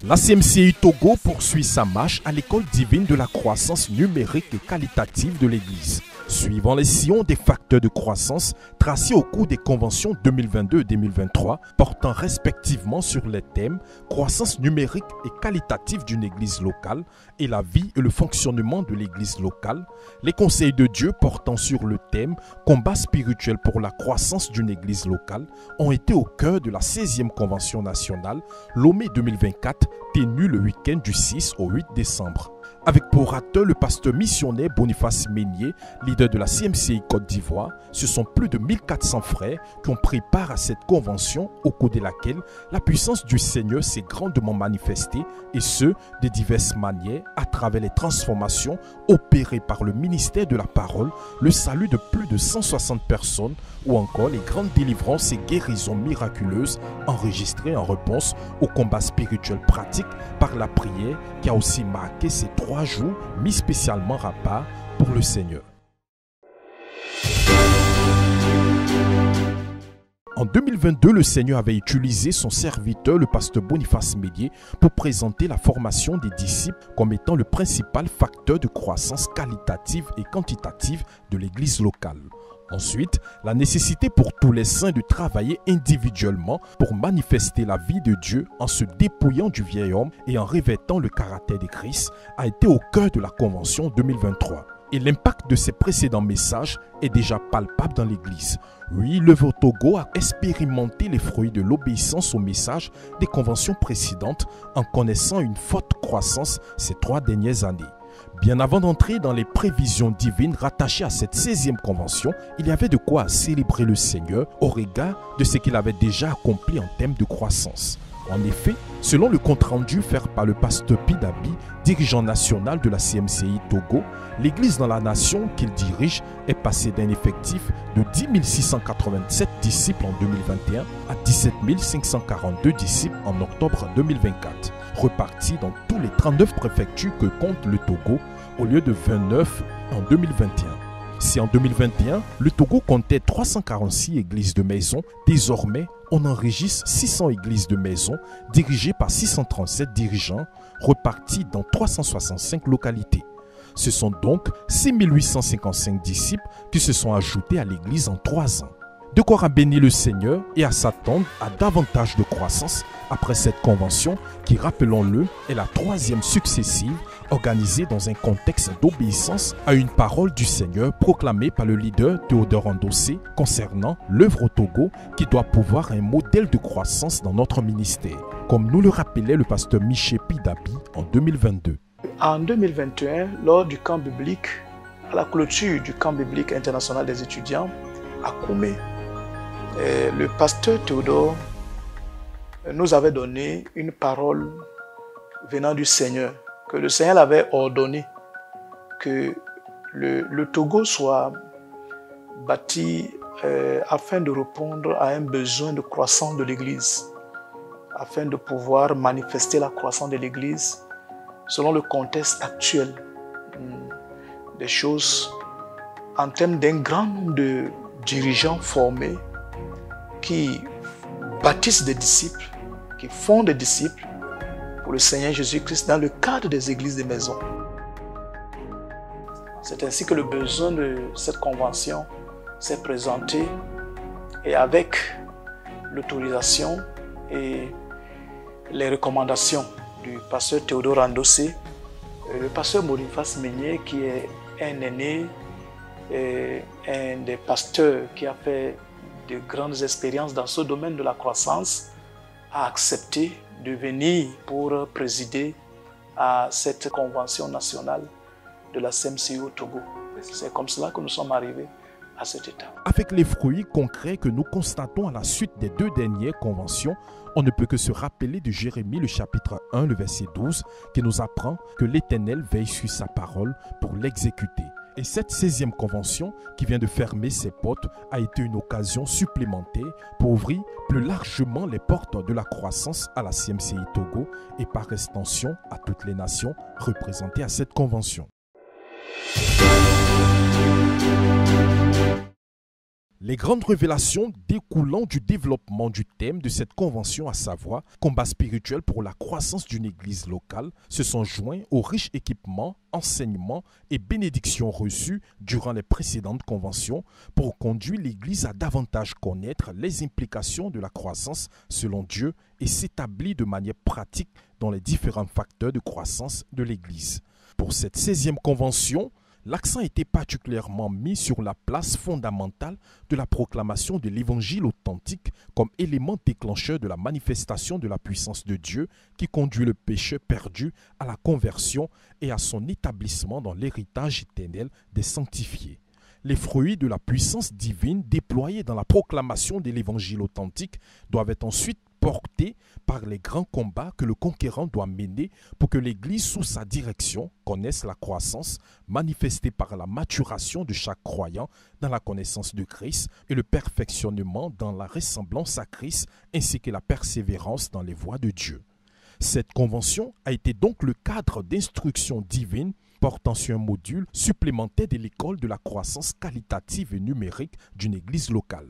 La CMCI Togo poursuit sa marche à l'école divine de la croissance numérique et qualitative de l'Église, suivant les sillons des facteurs de croissance tracés au cours des conventions 2022 et 2023, portant respectivement sur les thèmes croissance numérique et qualitative d'une Église locale et la vie et le fonctionnement de l'Église locale, les conseils de Dieu portant sur le thème combat spirituel pour la croissance d'une Église locale ont été au cœur de la 16e convention nationale Lomé 2024 tenue le week-end du 6 au 8 décembre. Avec pour orateur le pasteur missionnaire Boniface Meignier, leader de la CMCI Côte d'Ivoire, ce sont plus de 1400 frères qui ont pris part à cette convention au cours de laquelle la puissance du Seigneur s'est grandement manifestée et ce, de diverses manières, à travers les transformations opérées par le ministère de la parole, le salut de plus de 160 personnes ou encore les grandes délivrances et guérisons miraculeuses enregistrées en réponse au combat spirituel pratique par la prière qui a aussi marqué ces 3 jours mis spécialement à part pour le Seigneur. En 2022, le Seigneur avait utilisé son serviteur, le pasteur Boniface Meignier, pour présenter la formation des disciples comme étant le principal facteur de croissance qualitative et quantitative de l'Église locale. Ensuite, la nécessité pour tous les saints de travailler individuellement pour manifester la vie de Dieu en se dépouillant du vieil homme et en revêtant le caractère de Christ a été au cœur de la Convention 2023. Et l'impact de ces précédents messages est déjà palpable dans l'Église. Oui, l'œuvre Togo a expérimenté les fruits de l'obéissance au message des conventions précédentes en connaissant une forte croissance ces 3 dernières années. Bien avant d'entrer dans les prévisions divines rattachées à cette 16e convention, il y avait de quoi célébrer le Seigneur au regard de ce qu'il avait déjà accompli en termes de croissance. En effet, selon le compte-rendu fait par le pasteur Pidabi, dirigeant national de la CMCI Togo, l'Église dans la nation qu'il dirige est passée d'un effectif de 10 687 disciples en 2021 à 17 542 disciples en octobre 2024, repartis dans tous les 39 préfectures que compte le Togo au lieu de 29 en 2021. Si en 2021, le Togo comptait 346 églises de maison, désormais, on enregistre 600 églises de maison dirigées par 637 dirigeants repartis dans 365 localités. Ce sont donc 6 855 disciples qui se sont ajoutés à l'église en 3 ans. De quoi bénir le Seigneur et à s'attendre à davantage de croissance après cette convention qui, rappelons-le, est la 3e successive organisée dans un contexte d'obéissance à une parole du Seigneur proclamée par le leader Théodore Ndossé concernant l'œuvre au Togo qui doit pouvoir un modèle de croissance dans notre ministère, comme nous le rappelait le pasteur Miché Pidabi en 2022. En 2021, lors du camp biblique, à la clôture du camp biblique international des étudiants à Koumé, le pasteur Théodore nous avait donné une parole venant du Seigneur, que le Seigneur avait ordonné que le Togo soit bâti afin de répondre à un besoin de croissance de l'Église, afin de pouvoir manifester la croissance de l'Église selon le contexte actuel des choses en termes d'un grand nombre de dirigeants formés qui bâtissent des disciples, qui font des disciples pour le Seigneur Jésus-Christ dans le cadre des églises de maison. C'est ainsi que le besoin de cette convention s'est présenté et avec l'autorisation et les recommandations du pasteur Théodore Ndossé, le pasteur Boniface Meignier qui est un aîné et un des pasteurs qui a fait de grandes expériences dans ce domaine de la croissance, a accepté de venir pour présider à cette convention nationale de la CMCI au Togo. C'est comme cela que nous sommes arrivés à cette étape. Avec les fruits concrets que nous constatons à la suite des 2 dernières conventions, on ne peut que se rappeler de Jérémie, le chapitre 1, le verset 12, qui nous apprend que l'Éternel veille sur sa parole pour l'exécuter. Et cette 16e convention, qui vient de fermer ses portes, a été une occasion supplémentaire pour ouvrir plus largement les portes de la croissance à la CMCI Togo et par extension à toutes les nations représentées à cette convention. Les grandes révélations découlant du développement du thème de cette convention, à savoir combat spirituel pour la croissance d'une église locale, se sont joints aux riches équipements, enseignements et bénédictions reçus durant les précédentes conventions pour conduire l'église à davantage connaître les implications de la croissance selon Dieu et s'établir de manière pratique dans les différents facteurs de croissance de l'église. Pour cette 16e convention, l'accent était particulièrement mis sur la place fondamentale de la proclamation de l'évangile authentique comme élément déclencheur de la manifestation de la puissance de Dieu qui conduit le pécheur perdu à la conversion et à son établissement dans l'héritage éternel des sanctifiés. Les fruits de la puissance divine déployés dans la proclamation de l'évangile authentique doivent être ensuite portés par les grands combats que le conquérant doit mener pour que l'Église sous sa direction connaisse la croissance manifestée par la maturation de chaque croyant dans la connaissance de Christ et le perfectionnement dans la ressemblance à Christ ainsi que la persévérance dans les voies de Dieu. Cette convention a été donc le cadre d'instruction divine portant sur un module supplémentaire de l'école de la croissance qualitative et numérique d'une église locale.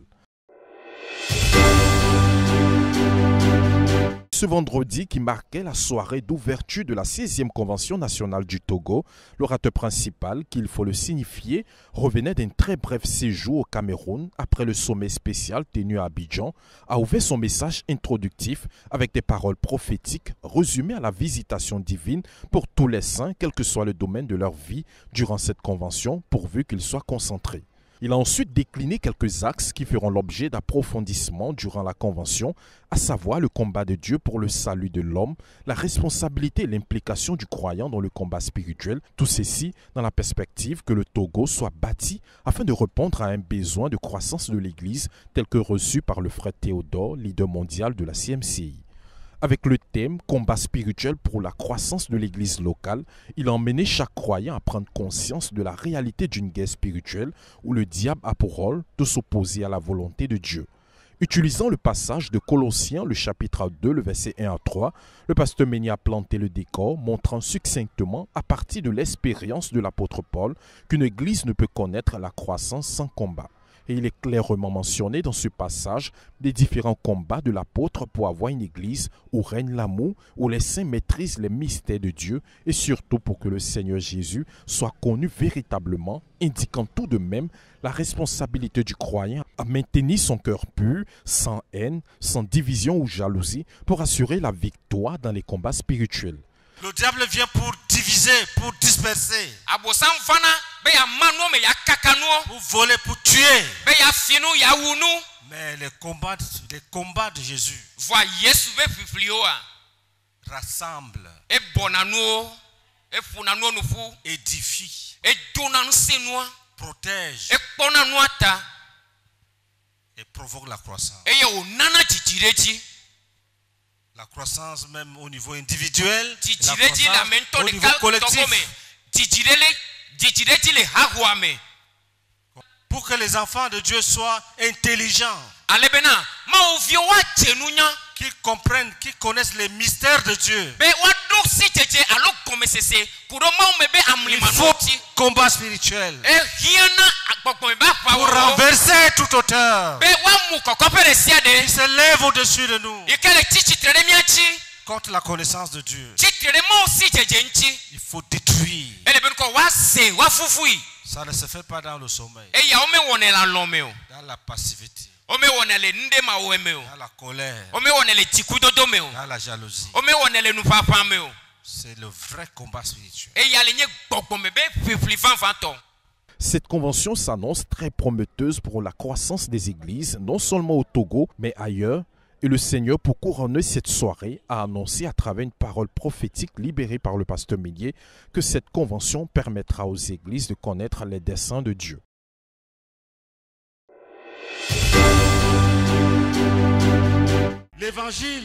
Ce vendredi qui marquait la soirée d'ouverture de la 16e Convention nationale du Togo, l'orateur principal, qu'il faut le signifier, revenait d'un très bref séjour au Cameroun après le sommet spécial tenu à Abidjan, a ouvert son message introductif avec des paroles prophétiques résumées à la visitation divine pour tous les saints, quel que soit le domaine de leur vie durant cette convention, pourvu qu'ils soient concentrés. Il a ensuite décliné quelques axes qui feront l'objet d'approfondissement durant la convention, à savoir le combat de Dieu pour le salut de l'homme, la responsabilité et l'implication du croyant dans le combat spirituel, tout ceci dans la perspective que le Togo soit bâti afin de répondre à un besoin de croissance de l'Église tel que reçu par le frère Théodore, leader mondial de la CMCI. Avec le thème « Combat spirituel pour la croissance de l'église locale », il a emmené chaque croyant à prendre conscience de la réalité d'une guerre spirituelle où le diable a pour rôle de s'opposer à la volonté de Dieu. Utilisant le passage de Colossiens, le chapitre 2, le verset 1 à 3, le pasteur Ménier a planté le décor, montrant succinctement, à partir de l'expérience de l'apôtre Paul, qu'une église ne peut connaître la croissance sans combat. Et il est clairement mentionné dans ce passage les différents combats de l'apôtre pour avoir une église où règne l'amour, où les saints maîtrisent les mystères de Dieu et surtout pour que le Seigneur Jésus soit connu véritablement, indiquant tout de même la responsabilité du croyant à maintenir son cœur pur, sans haine, sans division ou jalousie, pour assurer la victoire dans les combats spirituels. Le diable vient pour diviser, pour disperser, pour voler, pour tuer. Mais les combats de Jésus rassemblent, édifient, protègent et provoquent la croissance. La croissance même au niveau individuel, la croissance au niveau collectif. Pour que les enfants de Dieu soient intelligents, qu'ils comprennent, qu'ils connaissent les mystères de Dieu. Il faut combat spirituel pour renverser toute hauteur qui se lève au-dessus de nous contre la connaissance de Dieu. Il faut détruire. Ça ne se fait pas dans le sommeil, dans la passivité, dans la colère, dans la jalousie. C'est le vrai combat spirituel. Cette convention s'annonce très prometteuse pour la croissance des églises, non seulement au Togo, mais ailleurs. Et le Seigneur, pour couronner cette soirée, a annoncé à travers une parole prophétique libérée par le pasteur Ménier que cette convention permettra aux églises de connaître les desseins de Dieu. L'évangile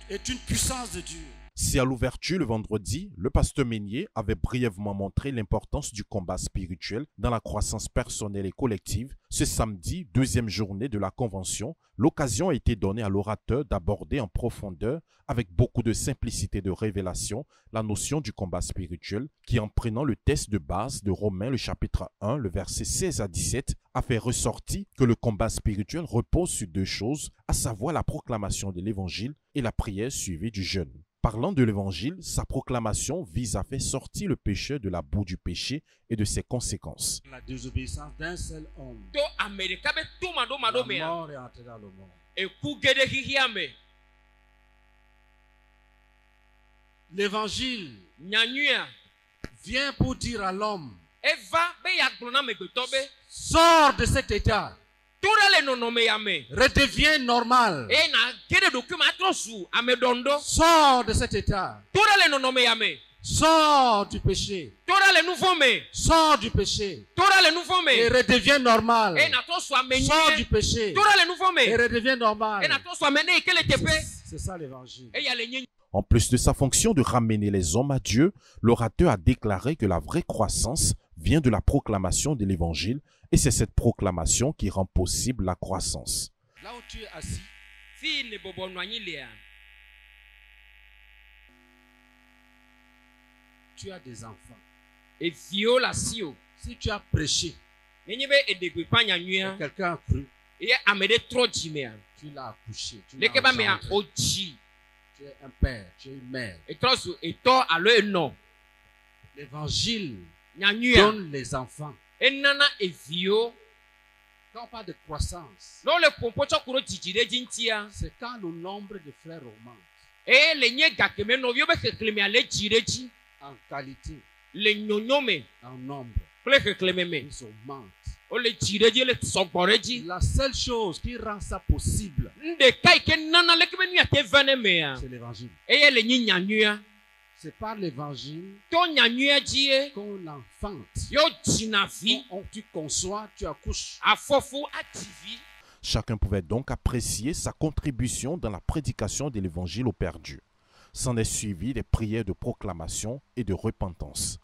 est une puissance de Dieu. Si à l'ouverture le vendredi, le pasteur Meignier avait brièvement montré l'importance du combat spirituel dans la croissance personnelle et collective, ce samedi, deuxième journée de la convention, l'occasion a été donnée à l'orateur d'aborder en profondeur, avec beaucoup de simplicité de révélation, la notion du combat spirituel, qui en prenant le texte de base de Romains, le chapitre 1, le verset 16 à 17, a fait ressortir que le combat spirituel repose sur deux choses, à savoir la proclamation de l'évangile et la prière suivie du jeûne. Parlant de l'évangile, sa proclamation vise à faire sortir le pécheur de la boue du péché et de ses conséquences. La désobéissance d'un seul homme. La mort est entrée dans le monde. L'évangile vient pour dire à l'homme, sors de cet état. Redeviens normal. Sors de cet état. Sors du péché. Sors du péché. Et redeviens normal. Sors du péché. Et redeviens normal. C'est ça l'évangile. En plus de sa fonction de ramener les hommes à Dieu, l'orateur a déclaré que la vraie croissance vient de la proclamation de l'évangile et c'est cette proclamation qui rend possible la croissance. Là où tu es assis, tu as des enfants. Si tu as prêché, et quelqu'un a cru, tu l'as accouché, tu l'as engendré. Tu es un père, tu es une mère. L'évangile donne les enfants. Quand on parle de croissance, c'est quand le nombre de frères augmente. En qualité, en nombre, ils augmentent. La seule chose qui rend ça possible, c'est l'évangile. C'est par l'évangile qu'on enfante. Tu conçois, tu accouches. Chacun pouvait donc apprécier sa contribution dans la prédication de l'évangile aux perdus. S'en est suivi des prières de proclamation et de repentance.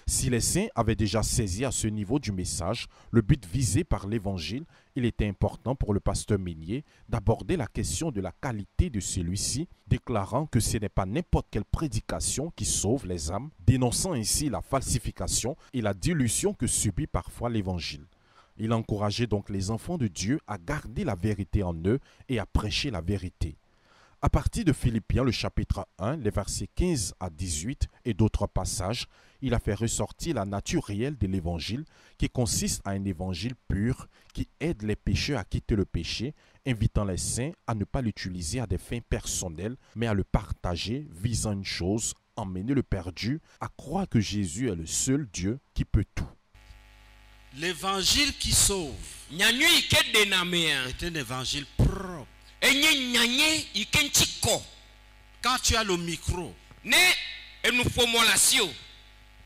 Si les saints avaient déjà saisi à ce niveau du message le but visé par l'évangile, il était important pour le pasteur Meignier d'aborder la question de la qualité de celui-ci, déclarant que ce n'est pas n'importe quelle prédication qui sauve les âmes, dénonçant ainsi la falsification et la dilution que subit parfois l'évangile. Il encourageait donc les enfants de Dieu à garder la vérité en eux et à prêcher la vérité. À partir de Philippiens, le chapitre 1, les versets 15 à 18 et d'autres passages, il a fait ressortir la nature réelle de l'évangile qui consiste à un évangile pur qui aide les pécheurs à quitter le péché, invitant les saints à ne pas l'utiliser à des fins personnelles, mais à le partager visant une chose, emmener le perdu à croire que Jésus est le seul Dieu qui peut tout. L'évangile qui sauve est un évangile propre. Quand tu as le micro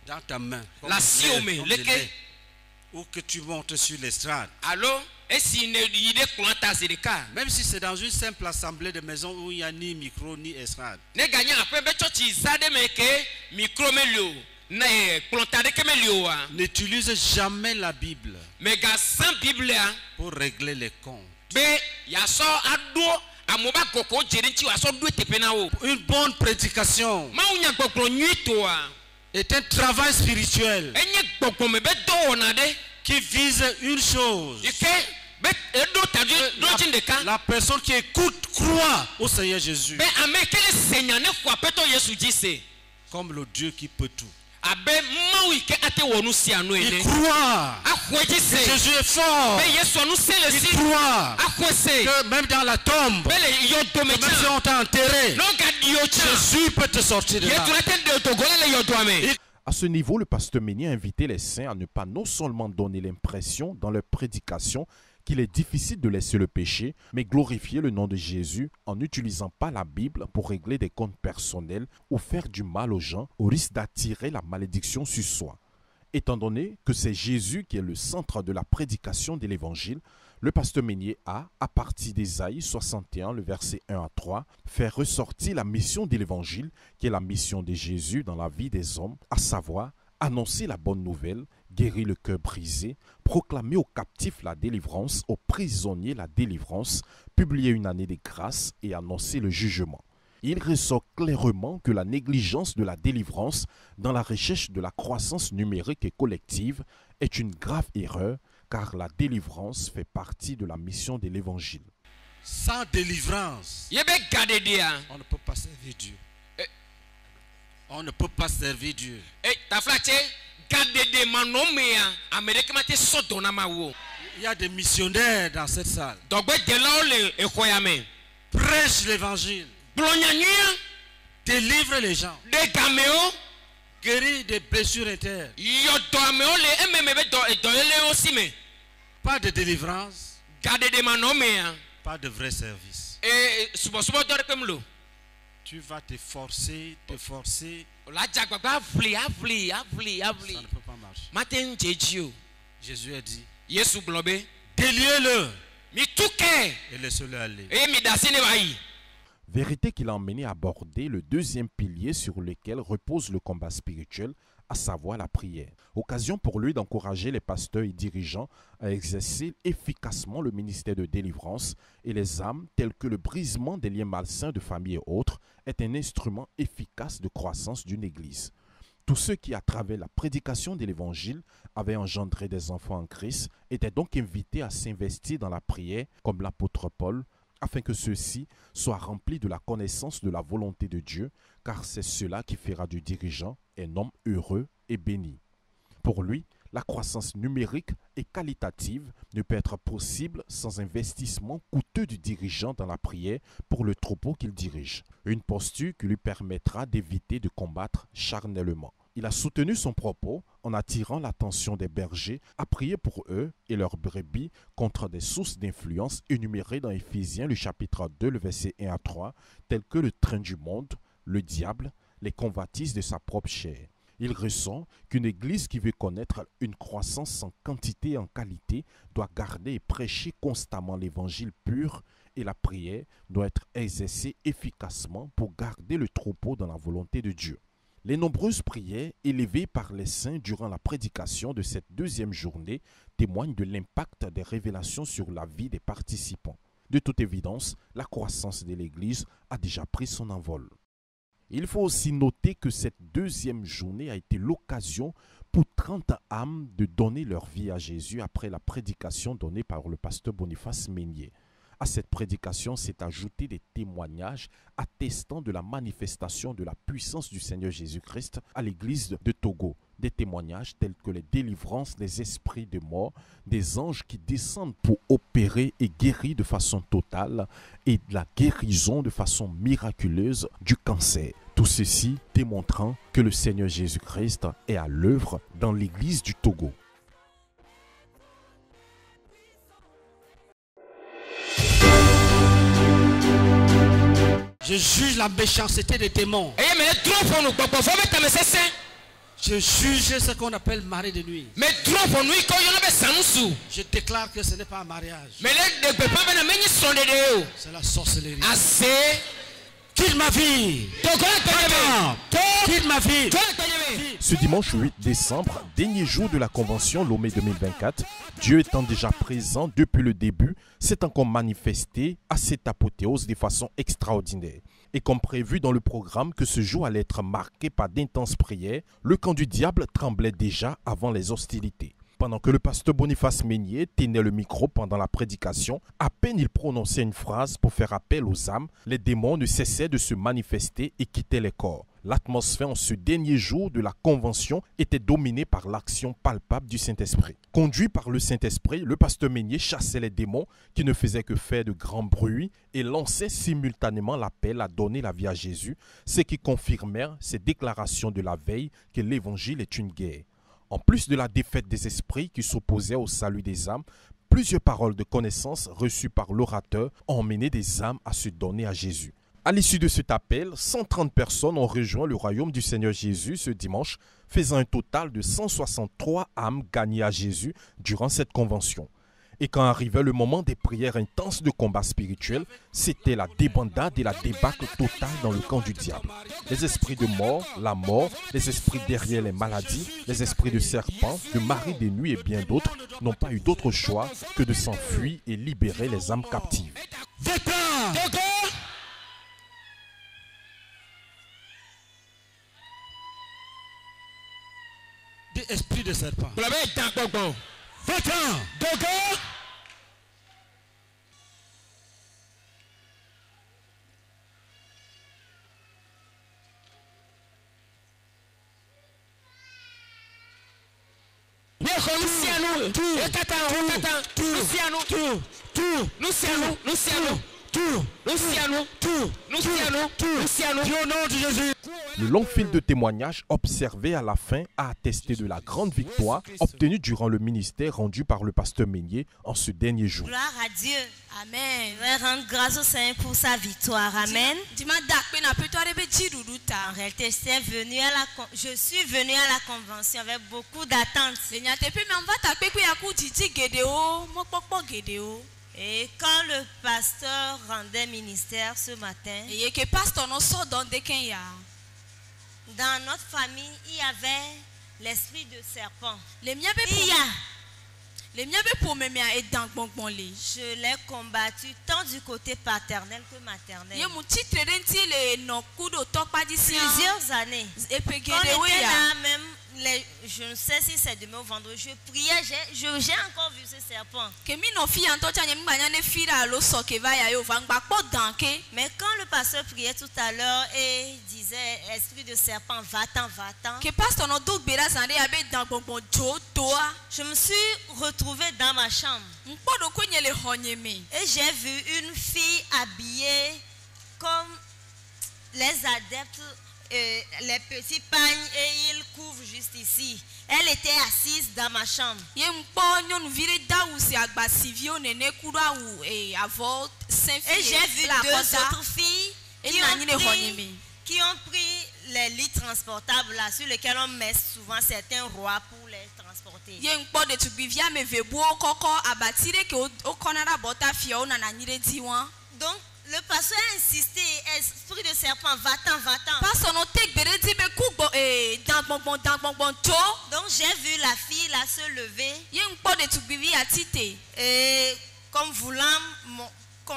dans ta main, ou que tu montes sur l'estrade, même si c'est dans une simple assemblée de maison où il n'y a ni micro ni estrade, n'utilise jamais la Bible pour régler les comptes. Une bonne prédication est un travail spirituel qui vise une chose. La personne qui écoute croit au Seigneur Jésus comme le Dieu qui peut tout. Il croit que Jésus est fort. Il croit que même dans la tombe, même si on t'a enterré, Jésus peut te sortir de là. À ce niveau, le pasteur Meignier a invité les saints à ne pas non seulement donner l'impression dans leur prédication qu'il est difficile de laisser le péché, mais glorifier le nom de Jésus en n'utilisant pas la Bible pour régler des comptes personnels ou faire du mal aux gens au risque d'attirer la malédiction sur soi. Étant donné que c'est Jésus qui est le centre de la prédication de l'Évangile, Le pasteur Meignier a, à partir d'Ésaïe 61, le verset 1 à 3, fait ressortir la mission de l'Évangile, qui est la mission de Jésus dans la vie des hommes, à savoir annoncer la bonne nouvelle, guérir le cœur brisé, proclamer aux captifs la délivrance, aux prisonniers la délivrance, publier une année de grâce et annoncer le jugement. Il ressort clairement que la négligence de la délivrance dans la recherche de la croissance numérique et collective est une grave erreur, car la délivrance fait partie de la mission de l'Évangile. Sans délivrance, on ne peut pas servir Dieu. On ne peut pas servir Dieu. Il y a des missionnaires dans cette salle. Prêche l'évangile. Délivre les gens. Guérir des blessures internes. Pas de délivrance. Pas de vrai service. Tu vas te forcer. Ça ne peut pas marcher. Jésus a dit, déliez-le et laissez-le aller. Vérité qu'il a emmené à aborder le deuxième pilier sur lequel repose le combat spirituel, à savoir la prière. Occasion pour lui d'encourager les pasteurs et dirigeants à exercer efficacement le ministère de délivrance et les âmes telles que le brisement des liens malsains de famille et autres est un instrument efficace de croissance d'une église. Tous ceux qui, à travers la prédication de l'évangile, avaient engendré des enfants en Christ étaient donc invités à s'investir dans la prière comme l'apôtre Paul, afin que ceux-ci soient remplis de la connaissance de la volonté de Dieu, car c'est cela qui fera du dirigeant un homme heureux et béni. Pour lui, la croissance numérique et qualitative ne peut être possible sans investissement coûteux du dirigeant dans la prière pour le troupeau qu'il dirige, une posture qui lui permettra d'éviter de combattre charnellement. Il a soutenu son propos en attirant l'attention des bergers à prier pour eux et leurs brebis contre des sources d'influence énumérées dans Éphésiens, le chapitre 2, le verset 1 à 3, tels que le train du monde, le diable, les convoitises de sa propre chair. Il ressent qu'une église qui veut connaître une croissance en quantité et en qualité doit garder et prêcher constamment l'évangile pur et la prière doit être exercée efficacement pour garder le troupeau dans la volonté de Dieu. Les nombreuses prières élevées par les saints durant la prédication de cette deuxième journée témoignent de l'impact des révélations sur la vie des participants. De toute évidence, la croissance de l'Église a déjà pris son envol. Il faut aussi noter que cette deuxième journée a été l'occasion pour 30 âmes de donner leur vie à Jésus après la prédication donnée par le pasteur Boniface Meignier. À cette prédication s'est ajouté des témoignages attestant de la manifestation de la puissance du Seigneur Jésus-Christ à l'église de Togo. Des témoignages tels que les délivrances des esprits de mort, des anges qui descendent pour opérer et guérir de façon totale et la guérison de façon miraculeuse du cancer. Tout ceci démontrant que le Seigneur Jésus-Christ est à l'œuvre dans l'église du Togo. Je juge la méchanceté des démons. Je juge ce qu'on appelle marée de nuit. Je déclare que ce n'est pas un mariage. C'est la sorcellerie. Quitte ma vie. Quitte ma vie. Ce dimanche 8 décembre, dernier jour de la convention Lomé 2024, Dieu étant déjà présent depuis le début, s'est encore manifesté à cette apothéose de façon extraordinaire. Et comme prévu dans le programme que ce jour allait être marqué par d'intenses prières, le camp du diable tremblait déjà avant les hostilités. Pendant que le pasteur Boniface Meignier tenait le micro pendant la prédication, à peine il prononçait une phrase pour faire appel aux âmes, les démons ne cessaient de se manifester et quittaient les corps. L'atmosphère en ce dernier jour de la convention était dominée par l'action palpable du Saint-Esprit. Conduit par le Saint-Esprit, le pasteur Meignier chassait les démons qui ne faisaient que faire de grands bruits et lançait simultanément l'appel à donner la vie à Jésus, ce qui confirmèrent ses déclarations de la veille que l'évangile est une guerre. En plus de la défaite des esprits qui s'opposaient au salut des âmes, plusieurs paroles de connaissance reçues par l'orateur ont emmené des âmes à se donner à Jésus. À l'issue de cet appel, 130 personnes ont rejoint le royaume du Seigneur Jésus ce dimanche, faisant un total de 163 âmes gagnées à Jésus durant cette convention. Et quand arrivait le moment des prières intenses de combat spirituel, c'était la débandade et la débâcle totale dans le camp du diable. Les esprits de mort, la mort, les esprits derrière les maladies, les esprits de serpents, de mari des nuits et bien d'autres n'ont pas eu d'autre choix que de s'enfuir et libérer les âmes captives. Des esprits de serpent. Va-t'en, Dogo. Le long fil de témoignages observé à la fin a attesté de la grande victoire obtenue durant le ministère rendu par le pasteur Meignier en ce dernier jour. Gloire à Dieu. Amen. Je vais rendre grâce au Seigneur pour sa victoire. Amen. En réalité, je suis venu à la convention avec beaucoup d'attentes. Et quand le pasteur rendait ministère ce matin, dans notre famille, il y avait l'esprit de serpent. Je l'ai combattu tant du côté paternel que maternel. Plusieurs années. Quand on était là, même, je ne sais si c'est demain ou vendredi, je priais, j'ai encore vu ce serpent. Mais quand le pasteur priait tout à l'heure et disait, esprit de serpent, va-t'en, va-t'en, je me suis retrouvée dans ma chambre. Et j'ai vu une fille habillée comme les adeptes, les petits pagnes, et ils couvrent juste ici. Elle était assise dans ma chambre. Et j'ai vu deux autres filles qui ont pris les lits transportables là, sur lesquels on met souvent certains rois pour les transporter. Donc, le pasteur a insisté, esprit de serpent, va-t'en, va-t'en. Donc, j'ai vu la fille là se lever et comme voulant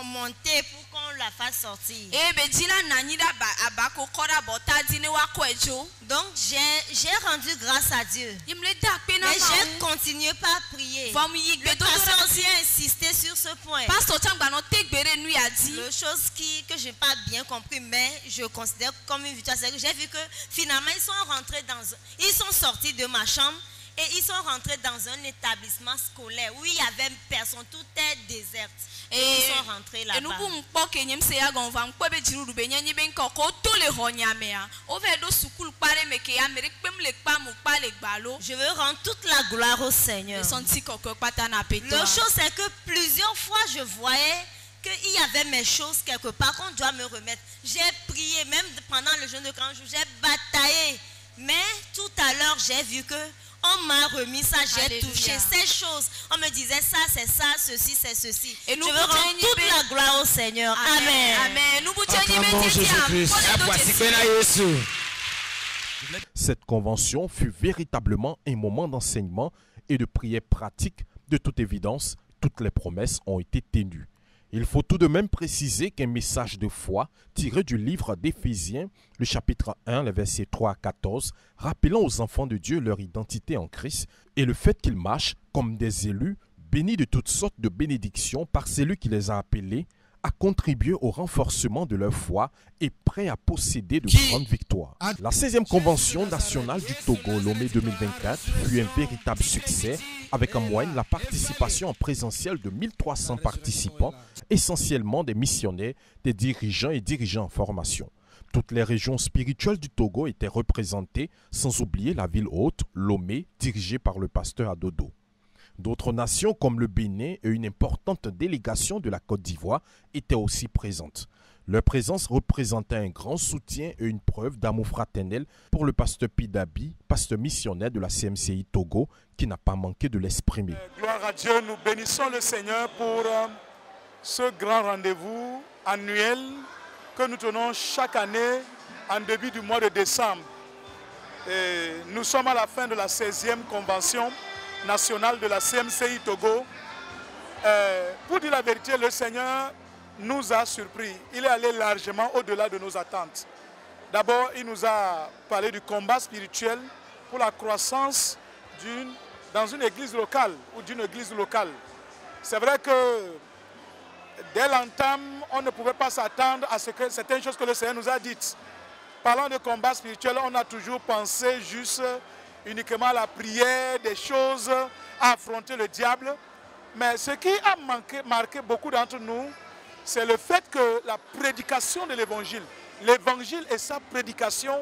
monter pour qu'on la fasse sortir. Donc j'ai rendu grâce à Dieu. Mais j'ai continué pas à prier. Le pasteur aussi a insisté sur ce point. La chose que je n'ai pas bien compris, mais je considère comme une victoire, c'est que j'ai vu que finalement ils sont sortis de ma chambre. Et ils sont rentrés dans un établissement scolaire où il y avait personne, tout est désert. Et ils sont rentrés là-bas. Je veux rendre toute la gloire au Seigneur. La chose c'est que plusieurs fois je voyais qu'il y avait mes choses quelque part qu'on doit me remettre. J'ai prié, même pendant le jeûne de 40 jours, j'ai bataillé. Mais tout à l'heure, j'ai vu que on m'a remis ça, j'ai touché ces choses. On me disait ça, c'est ça, ceci, c'est ceci. Et je veux rendre toute la gloire au Seigneur. Amen. Amen. Cette convention fut véritablement un moment d'enseignement et de prière pratique. De toute évidence, toutes les promesses ont été tenues. Il faut tout de même préciser qu'un message de foi tiré du livre d'Éphésiens, le chapitre 1, les versets 3 à 14, rappelant aux enfants de Dieu leur identité en Christ et le fait qu'ils marchent comme des élus, bénis de toutes sortes de bénédictions par celui qui les a appelés, a contribué au renforcement de leur foi et prêt à posséder de grandes victoires. La 16e convention nationale du Togo, Lomé 2024, fut un véritable succès avec en moyenne la participation en présentiel de 1300 participants, essentiellement des missionnaires, des dirigeants et dirigeants en formation. Toutes les régions spirituelles du Togo étaient représentées, sans oublier la ville haute, Lomé, dirigée par le pasteur Adodo. D'autres nations comme le Bénin et une importante délégation de la Côte d'Ivoire étaient aussi présentes. Leur présence représentait un grand soutien et une preuve d'amour fraternel pour le pasteur Pidabi, pasteur missionnaire de la CMCI Togo, qui n'a pas manqué de l'exprimer. Gloire à Dieu, nous bénissons le Seigneur pour ce grand rendez-vous annuel que nous tenons chaque année en début du mois de décembre. Et nous sommes à la fin de la 16e convention nationale de la CMCI Togo. Pour dire la vérité, le Seigneur nous a surpris. Il est allé largement au-delà de nos attentes. D'abord, il nous a parlé du combat spirituel pour la croissance dans une église locale ou d'une église locale. C'est vrai que dès l'entame, on ne pouvait pas s'attendre à certaines choses que le Seigneur nous a dites. Parlant de combat spirituel, on a toujours pensé juste uniquement à la prière, des choses à affronter le diable. Mais ce qui a marqué beaucoup d'entre nous, c'est le fait que la prédication de l'évangile, l'évangile et sa prédication,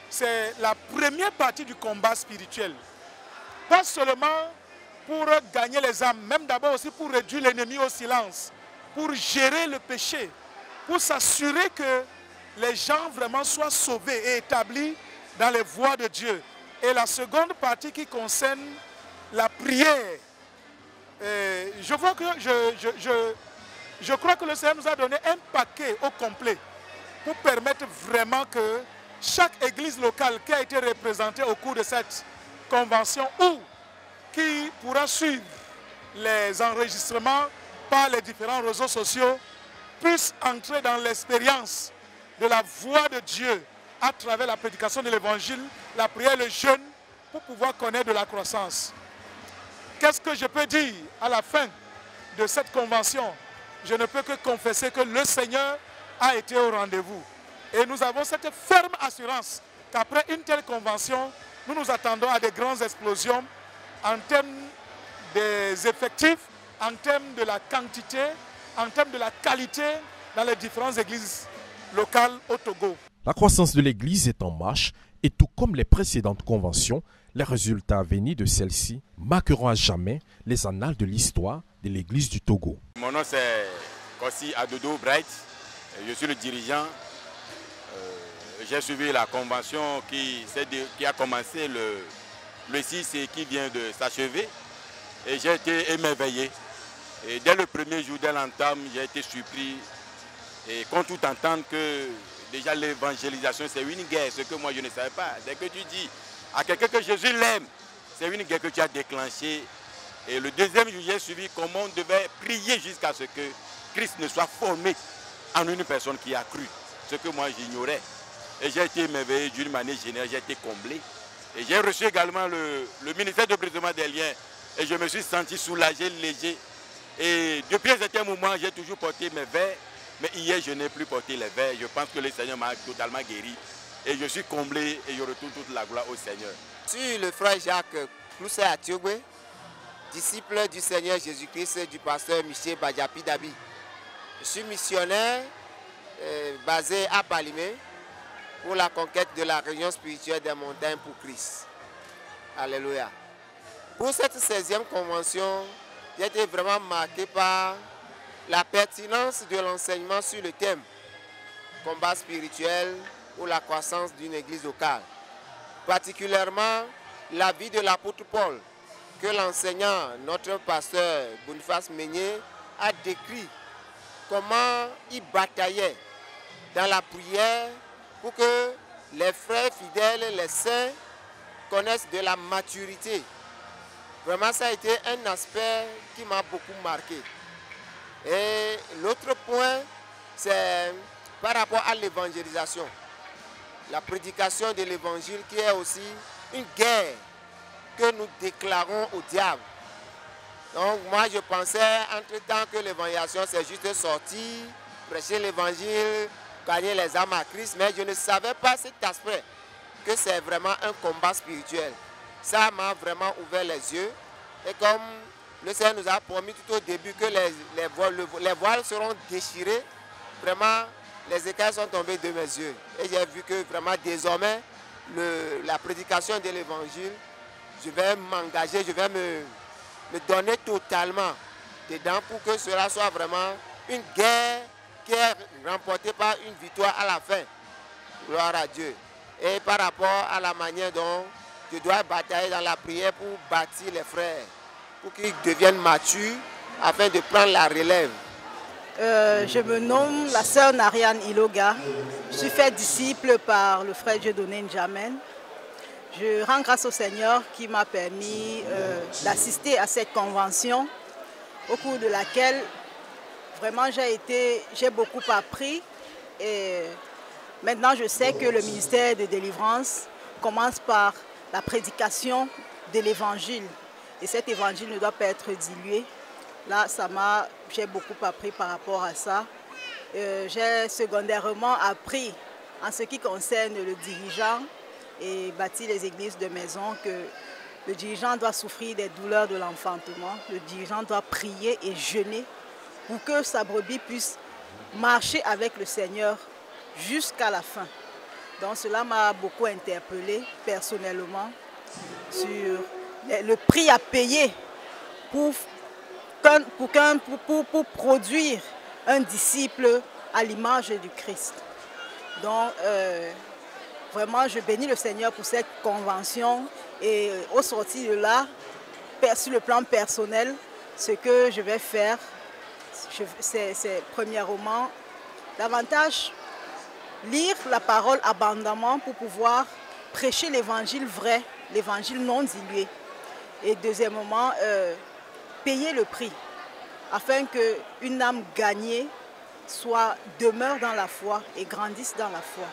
c'est la première partie du combat spirituel. Pas seulement pour gagner les âmes, même d'abord aussi pour réduire l'ennemi au silence, pour gérer le péché, pour s'assurer que les gens vraiment soient sauvés et établis dans les voies de Dieu. Et la seconde partie qui concerne la prière. Je crois que le Seigneur nous a donné un paquet au complet pour permettre vraiment que chaque église locale qui a été représentée au cours de cette convention ou qui pourra suivre les enregistrements par les différents réseaux sociaux puisse entrer dans l'expérience de la voix de Dieu à travers la prédication de l'évangile, la prière, le jeûne, pour pouvoir connaître de la croissance. Qu'est-ce que je peux dire à la fin de cette convention? Je ne peux que confesser que le Seigneur a été au rendez-vous. Et nous avons cette ferme assurance qu'après une telle convention, nous nous attendons à des grandes explosions en termes des effectifs, en termes de la quantité, en termes de la qualité dans les différentes églises locales au Togo. La croissance de l'église est en marche et tout comme les précédentes conventions, les résultats à venir de celle-ci marqueront à jamais les annales de l'histoire de l'église du Togo. Mon nom c'est Kossi Adodo Bright, je suis le dirigeant. J'ai suivi la convention qui a commencé le 6 et qui vient de s'achever. Et j'ai été émerveillé. Et dès le premier jour, dès l'entame, j'ai été surpris. Et qu'on tout entendre que déjà l'évangélisation, c'est une guerre, ce que moi je ne savais pas. Dès que tu dis à quelqu'un que Jésus l'aime, c'est une guerre que tu as déclenchée. Et le deuxième jour, j'ai suivi comment on devait prier jusqu'à ce que Christ ne soit formé en une personne qui a cru. Ce que moi j'ignorais. Et j'ai été émerveillé d'une manière générale, j'ai été comblé. Et j'ai reçu également le ministère de brisement des liens. Et je me suis senti soulagé, léger. Et depuis un certain moment, j'ai toujours porté mes verres. Mais hier, je n'ai plus porté les verres. Je pense que le Seigneur m'a totalement guéri. Et je suis comblé et je retourne toute la gloire au Seigneur. Je suis le frère Jacques Clousset Atiogwe, disciple du Seigneur Jésus-Christ du pasteur Michel Badjapi Dabi. Je suis missionnaire basé à Palimé pour la conquête de la réunion spirituelle des montagnes pour Christ. Alléluia. Pour cette 16e convention, j'ai été vraiment marqué par la pertinence de l'enseignement sur le thème combat spirituel ou la croissance d'une église locale. Particulièrement la vie de l'apôtre Paul, que l'enseignant, notre pasteur Boniface Meunier, a décrit comment il bataillait dans la prière pour que les frères fidèles, les saints, connaissent de la maturité. Vraiment, ça a été un aspect qui m'a beaucoup marqué. Et l'autre point, c'est par rapport à l'évangélisation. La prédication de l'évangile qui est aussi une guerre que nous déclarons au diable. Donc moi je pensais entre-temps que l'évangélisation c'est juste sortir, prêcher l'évangile, gagner les âmes à Christ, mais je ne savais pas cet aspect, que c'est vraiment un combat spirituel. Ça m'a vraiment ouvert les yeux. Et comme le Seigneur nous a promis tout au début que les voiles seront déchirés, vraiment les écailles sont tombées de mes yeux. Et j'ai vu que vraiment désormais, la prédication de l'évangile, je vais m'engager, je vais me donner totalement dedans pour que cela soit vraiment une guerre qui est remportée par une victoire à la fin. Gloire à Dieu. Et par rapport à la manière dont je dois batailler dans la prière pour bâtir les frères, pour qu'ils deviennent matures afin de prendre la relève. Je me nomme la sœur Nariane Iloga. Je suis faite disciple par le frère Dieudonné Njamen. Je rends grâce au Seigneur qui m'a permis d'assister à cette convention au cours de laquelle vraiment j'ai beaucoup appris. Et maintenant je sais que le ministère de délivrance commence par la prédication de l'évangile. Et cet évangile ne doit pas être dilué. Là, j'ai beaucoup appris par rapport à ça. J'ai secondairement appris en ce qui concerne le dirigeant et bâtir les églises de maison que le dirigeant doit souffrir des douleurs de l'enfantement. Le dirigeant doit prier et jeûner pour que sa brebis puisse marcher avec le Seigneur jusqu'à la fin. Donc cela m'a beaucoup interpellé personnellement sur le prix à payer pour produire un disciple à l'image du Christ. Donc, vraiment, je bénis le Seigneur pour cette convention et au sortir de là, sur le plan personnel, ce que je vais faire, c'est premièrement, davantage lire la parole abondamment pour pouvoir prêcher l'évangile vrai, l'évangile non dilué. Et deuxièmement, payer le prix afin qu'une âme gagnée demeure dans la foi et grandisse dans la foi.